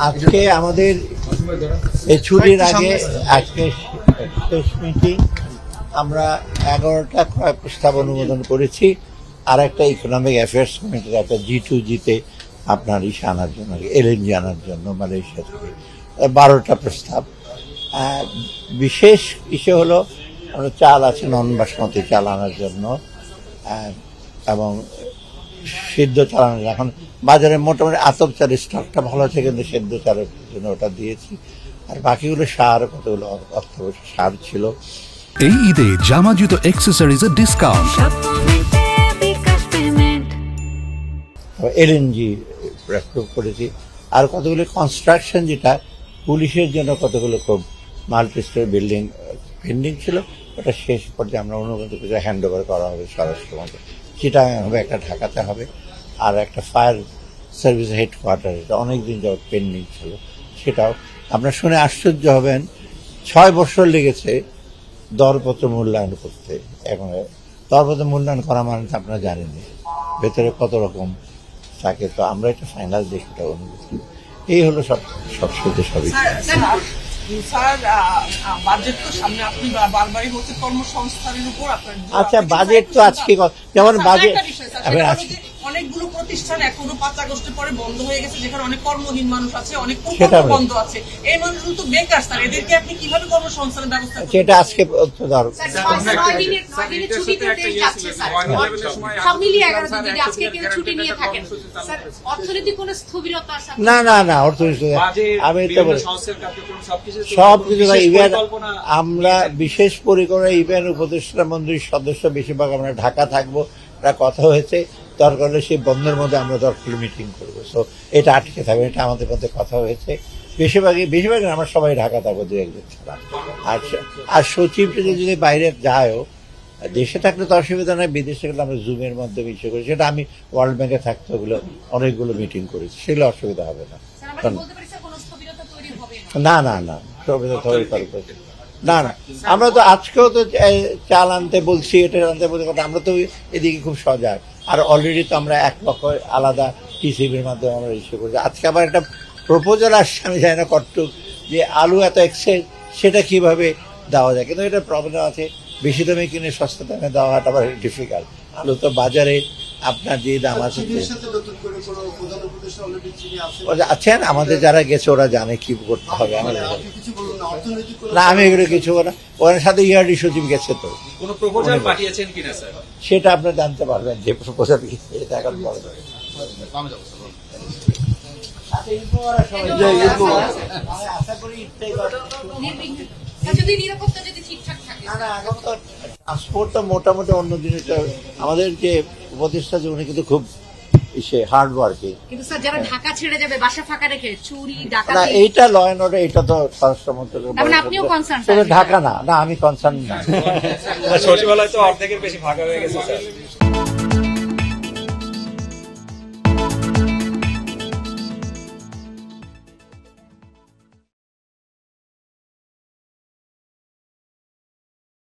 আজকে আমাদের এই ছুটির আগে আজকে শেষ মিটিং, আমরা 11টা ক্রয় প্রস্তাব অনুমোদন করেছি। আর একটা ইকোনমিক অ্যাফেয়ার্স কমিটির একটা G2G-তে আপনার আনার জন্য, LNG আনার জন্য মালয়েশিয়া থেকে 12টা প্রস্তাব। বিশেষ বিষয় হলো আমরা চাল আছে নন বাসমতি চাল আনার জন্য এবং সিদ্ধ চাল আনার জন্য। এখন বাজারে মোটামুটি আতপ চালের স্টকটা ভালো আছে, কিন্তু সেদ্ধ চালের জন্য ওটা দিয়েছি। আর বাকিগুলো সার, কতগুলো অত্যাবশ্যক সার ছিল। এই ঈদে জামা জুতো অ্যাক্সেসরিজের ডিসকাউন্ট। LNG অ্যাপ্রুভ করেছি। আর কতগুলো কনস্ট্রাকশন, যেটা পুলিশের জন্য কতগুলো খুব মাল্টি স্টোরি বিল্ডিং পেন্ডিং ছিল, ওটা শেষ পর্যায়ে আমরা অনুমোদন করে হ্যান্ড ওভার করা হবে স্বরাষ্ট্র মন্ত্রক। সেটা হবে, একটা ঢাকাতে হবে, আর একটা ফায়ার সার্ভিস হেডকোয়ার্টার, এটা অনেকদিন যাবত পেন্ডিং ছিল, সেটাও। আপনারা শুনে আশ্চর্য হবেন, 6 বছর লেগেছে দরপত্র মূল্যায়ন করতে। এখন দরপত্র মূল্যায়ন করা মানে আপনারা জানেননি ভেতরে কত রকম থাকে। তো আমরা এটা ফাইনাল দেখি, অনুভূতি এই হলো সব সত্যি সবই। আচ্ছা, বাজেট তো আজকে, যেমন বাজেট অনেকগুলো প্রতিষ্ঠান এখনো 5 আগস্টের পরে বন্ধ হয়ে গেছে, যেখানে অনেক কর্মহীন মানুষ আছে, অনেক বন্ধ আছে। এই মানুষগুলো তো বেকার স্যার, এদেরকে আপনি কিভাবে কর্মসংস্থানের ব্যবস্থা করবেন? সেটা আজকে না না না, অর্থনীতি আমি তো সবকিছু। ইভেন আমরা বিশেষ পরিকল্পনা, ইভেন উপদেষ্টা মন্ত্রীর সদস্য বেশিরভাগ আমরা ঢাকা থাকবো, কথা হয়েছে। দরকার হলে সেই বন্ধের মধ্যে আমরা দরকার মিটিং করবো। সো এটা আটকে থাকবে, এটা আমাদের মধ্যে কথা হয়েছে। বেশিরভাগ আমরা সবাই ঢাকা থাকবো, 2-1 জন ছাড়া। আর সচিবটা যদি বাইরে যায়ও, দেশে থাকলে তো অসুবিধা নয়, বিদেশে গেলে আমরা জুমের মাধ্যমে ইস্যু করি। সেটা আমি ওয়ার্ল্ড ব্যাংকে থাকতে ওগুলো অনেকগুলো মিটিং করেছি, সেগুলো অসুবিধা হবে না। না না না, সুবিধা তৈরি করবো না না। আমরা তো আজকেও তো চাল আনতে বলছি, এটা আনতে বলছি, আমরা তো এদিকে খুব সজাগ। আর অলরেডি তো আমরা 1 লক্ষ আলাদা TCB-র মাধ্যমে আমরা ইস্যু করছি। আজকে আবার একটা প্রপোজাল আসছে, আমি জানি না কতটুক, যে আলু এত এক্সেস, সেটা কিভাবে দেওয়া যায়। কিন্তু এটা প্রবলেম আছে, বেশি দামে কিনে সস্তা দামে দেওয়াটা আবার ডিফিকাল্ট। আলু তো বাজারে আপনার যে দাম আছে, আছেন আমাদের যারা গেছে ওরা জানে কি করতে হবে। না, আমি এগুলো কিছু না, ওনার সাথে ERD সচিব গেছে, তো সেটা আপনার জানতে পারবেন যে প্রপোজাল এটা এখন বলবেন। ট্রান্সপোর্ট তো মোটামুটি অন্য জিনিস। আমাদের যে উপদেষ্টা যে, উনি কিন্তু খুব হার্ড ওয়ার্কিং। এইটা ল অ্যান্ড অর্ডার, এটা তো স্বরাষ্ট্র মন্ত্রক। ঢাকা না, আমি কনসার্ন না। সচিবালয় তো অর্ধেকের বেশি ফাঁকা হয়ে গেছে স্যার।